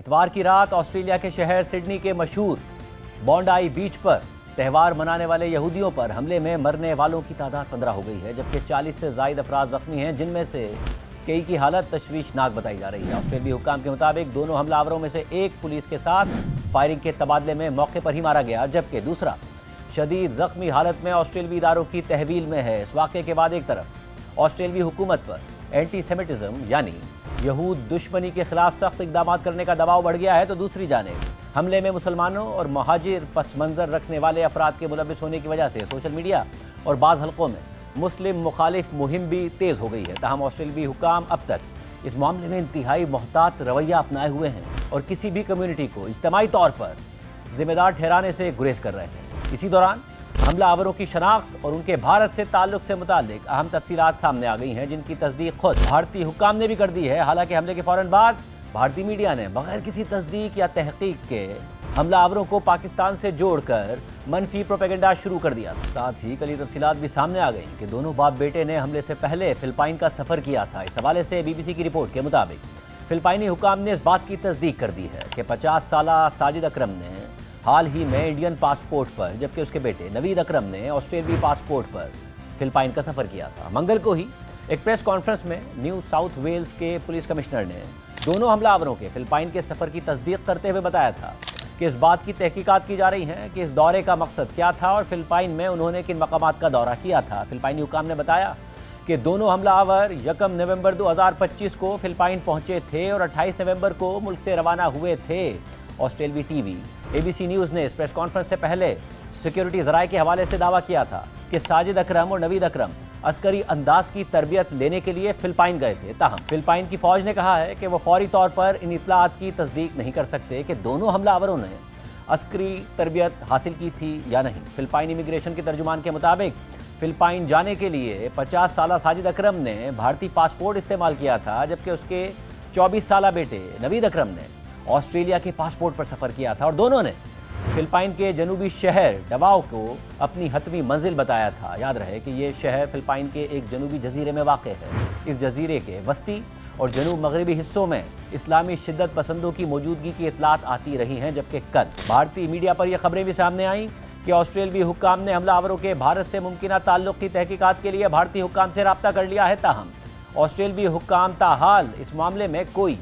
اتوار کی رات آسٹریلیا کے شہر سڈنی کے مشہور بونڈائی بیچ پر تہوار منانے والے یہودیوں پر حملے میں مرنے والوں کی تعداد 15 ہو گئی ہے، جبکہ 40 سے زائد افراد زخمی ہیں، جن میں سے کئی کی حالت تشویشناک بتائی جا رہی ہے۔ آسٹریلوی حکام کے مطابق دونوں حملہ آوروں میں سے ایک پولیس کے ساتھ فائرنگ کے تبادلے میں موقع پر ہی مارا گیا، جبکہ دوسرا شدید زخمی حالت میں آسٹریلوی اداروں کی تحویل میں ہے۔ اس واقعے کے بعد ایک طرف آسٹریلوی حکومت پر اینٹی سیمیٹزم یعنی یہود دشمنی کے خلاف سخت اقدامات کرنے کا دباؤ بڑھ گیا ہے، تو دوسری جانب حملے میں مسلمانوں اور مہاجر پس منظر رکھنے والے افراد کے ملوث ہونے کی وجہ سے سوشل میڈیا اور بعض حلقوں میں مسلم مخالف مہم بھی تیز ہو گئی ہے۔ تاہم آسٹریلوی حکام اب تک اس معاملے میں انتہائی محتاط رویہ اپنائے ہوئے ہیں اور کسی بھی کمیونٹی کو اجتماعی طور پر ذمہ دار ٹھہرانے سے گریز کر رہے ہیں۔ اسی دوران حملہ آوروں کی شناخت اور ان کے بھارت سے تعلق سے متعلق اہم تفصیلات سامنے آ گئی ہیں، جن کی تصدیق خود بھارتی حکام نے بھی کر دی ہے۔ حالانکہ حملے کے فوراً بعد بھارتی میڈیا نے بغیر کسی تصدیق یا تحقیق کے حملہ آوروں کو پاکستان سے جوڑ کر منفی پروپیگنڈا شروع کر دیا۔ ساتھ ہی کئی تفصیلات بھی سامنے آ گئیں کہ دونوں باپ بیٹے نے حملے سے پہلے فلپائن کا سفر کیا تھا۔ اس حوالے سے بی بی سی کی رپورٹ کے مطابق فلپائنی حکام نے اس بات کی تصدیق کر دی ہے کہ 50 سالہ ساجد اکرم نے حال ہی میں انڈین پاسپورٹ پر، جبکہ اس کے بیٹے نوید اکرم نے آسٹریلوی پاسپورٹ پر فلپائن کا سفر کیا تھا۔ منگل کو ہی ایک پریس کانفرنس میں نیو ساؤتھ ویلز کے پولیس کمشنر نے دونوں حملہ آوروں کے فلپائن کے سفر کی تصدیق کرتے ہوئے بتایا تھا کہ اس بات کی تحقیقات کی جا رہی ہیں کہ اس دورے کا مقصد کیا تھا اور فلپائن میں انہوں نے کن مقامات کا دورہ کیا تھا۔ فلپائنی حکام نے بتایا کہ دونوں حملہ آور 1 نومبر 2025 کو فلپائن پہنچے تھے اور 28 نومبر کو ملک سے روانہ ہوئے تھے۔ آسٹریلوی ٹی وی اے بی سی نیوز نے اس پریس کانفرنس سے پہلے سیکیورٹی ذرائع کے حوالے سے دعویٰ کیا تھا کہ ساجد اکرم اور نوید اکرم عسکری انداز کی تربیت لینے کے لیے فلپائن گئے تھے۔ تاہم فلپائن کی فوج نے کہا ہے کہ وہ فوری طور پر ان اطلاعات کی تصدیق نہیں کر سکتے کہ دونوں حملہ آوروں نے عسکری تربیت حاصل کی تھی یا نہیں۔ فلپائن امیگریشن کے ترجمان کے مطابق فلپائن جانے کے لیے 50 سالہ ساجد اکرم نے بھارتی پاسپورٹ استعمال کیا تھا، جبکہ اس کے 24 سالہ بیٹے نوید اکرم نے آسٹریلیا کے پاسپورٹ پر سفر کیا تھا اور دونوں نے فلپائن کے جنوبی شہر ڈواؤ کو اپنی حتمی منزل بتایا تھا۔ یاد رہے کہ یہ شہر فلپائن کے ایک جنوبی جزیرے میں واقع ہے۔ اس جزیرے کے وسطی اور جنوب مغربی حصوں میں اسلامی شدت پسندوں کی موجودگی کی اطلاعات آتی رہی ہیں، جبکہ کل بھارتی میڈیا پر یہ خبریں بھی سامنے آئیں کہ آسٹریلوی حکام نے حملہ آوروں کے بھارت سے ممکنہ تعلق کی تحقیقات کے لیے بھارتی حکام سے رابطہ کر لیا ہے۔ تاہم آسٹریلوی حکام تاحال اس معاملے میں کوئی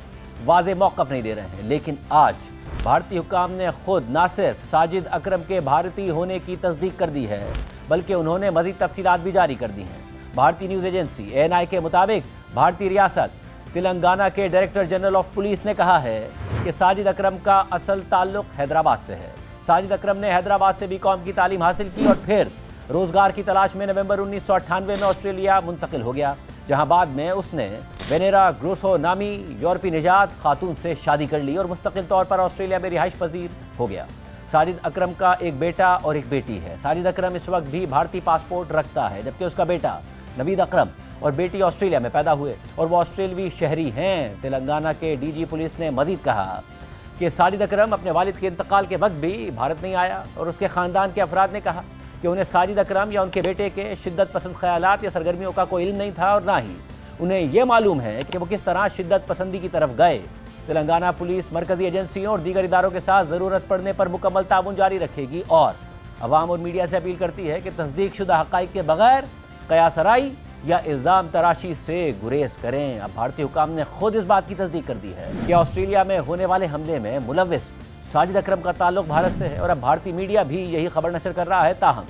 واضح موقف نہیں دے رہے ہیں، لیکن آج بھارتی حکام نے خود نہ صرف ساجد اکرم کے بھارتی ہونے کی تصدیق کر دی ہے، بلکہ انہوں نے مزید تفصیلات بھی جاری کر دی ہیں۔ بھارتی نیوز ایجنسی ANI کے مطابق بھارتی ریاست تلنگانہ کے ڈائریکٹر جنرل آف پولیس نے کہا ہے کہ ساجد اکرم کا اصل تعلق حیدرآباد سے ہے۔ ساجد اکرم نے حیدرآباد سے BCom کی تعلیم حاصل کی اور پھر روزگار کی تلاش میں نومبر 1998 میں آسٹریلیا منتقل ہو گیا، جہاں بعد میں اس نے وینیرا گروسو نامی یورپی نژاد خاتون سے شادی کر لی اور مستقل طور پر آسٹریلیا میں رہائش پذیر ہو گیا۔ ساجد اکرم کا ایک بیٹا اور ایک بیٹی ہے۔ ساجد اکرم اس وقت بھی بھارتی پاسپورٹ رکھتا ہے، جبکہ اس کا بیٹا نوید اکرم اور بیٹی آسٹریلیا میں پیدا ہوئے اور وہ آسٹریلوی شہری ہیں۔ تلنگانہ کے DG پولیس نے مزید کہا کہ ساجد اکرم اپنے والد کے انتقال کے وقت بھی بھارت نہیں آیا اور اس کے خاندان کے افراد نے کہا کہ انہیں ساجد اکرم یا ان کے بیٹے کے شدت پسند خیالات یا سرگرمیوں کا کوئی علم نہیں تھا اور نہ ہی انہیں یہ معلوم ہے کہ وہ کس طرح شدت پسندی کی طرف گئے۔ تلنگانہ پولیس مرکزی ایجنسیوں اور دیگر اداروں کے ساتھ ضرورت پڑنے پر مکمل تعاون جاری رکھے گی اور عوام اور میڈیا سے اپیل کرتی ہے کہ تصدیق شدہ حقائق کے بغیر قیاس آرائی یا الزام تراشی سے گریز کریں۔ اب بھارتی حکام نے خود اس بات کی تصدیق کر دی ہے کہ آسٹریلیا میں ہونے والے حملے میں ملوث ساجد اکرم کا تعلق بھارت سے ہے اور اب بھارتی میڈیا بھی یہی خبر نشر کر رہا ہے۔ تاہم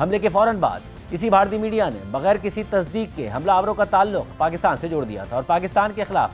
حملے کے فوراً بعد اسی بھارتی میڈیا نے بغیر کسی تصدیق کے حملہ آوروں کا تعلق پاکستان سے جوڑ دیا تھا اور پاکستان کے خلاف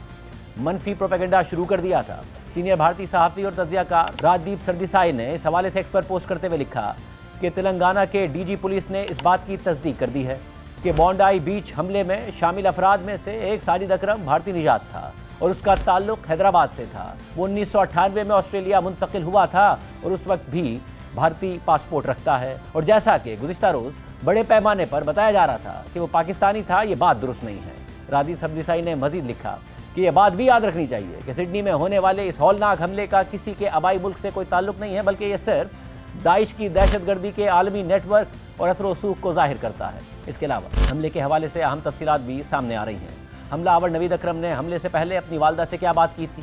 منفی پروپیگنڈا شروع کر دیا تھا۔ سینئر بھارتی صحافی اور تجزیہ کار راجدیپ سردیسائی نے اس حوالے سے ایکس پر پوسٹ کرتے ہوئے لکھا کہ تلنگانہ کے DG پولیس نے اس بات کی تصدیق کر دی ہے کہ بونڈائی بیچ حملے میں شامل افراد میں سے ایک ساجد اکرم بھارتی نژاد تھا اور اس کا تعلق حیدرآباد سے تھا۔ وہ 1998 میں آسٹریلیا منتقل ہوا تھا اور اس وقت بھی بھارتی پاسپورٹ رکھتا ہے، اور جیسا کہ گزشتہ روز بڑے پیمانے پر بتایا جا رہا تھا کہ وہ پاکستانی تھا، یہ بات درست نہیں ہے۔ راجدیپ سردیسائی نے مزید لکھا کہ یہ بات بھی یاد رکھنی چاہیے کہ سڈنی میں ہونے والے اس ہولناک حملے کا کسی کے آبائی ملک سے کوئی تعلق نہیں ہے، بلکہ یہ صرف داعش کی دہشت گردی کے عالمی نیٹ ورک اور اثر و رسوخ کو ظاہر کرتا ہے۔ اس کے علاوہ حملے کے حوالے سے اہم تفصیلات بھی سامنے آ رہی ہیں۔ حملہ آور نوید اکرم نے حملے سے پہلے اپنی والدہ سے کیا بات کی تھی،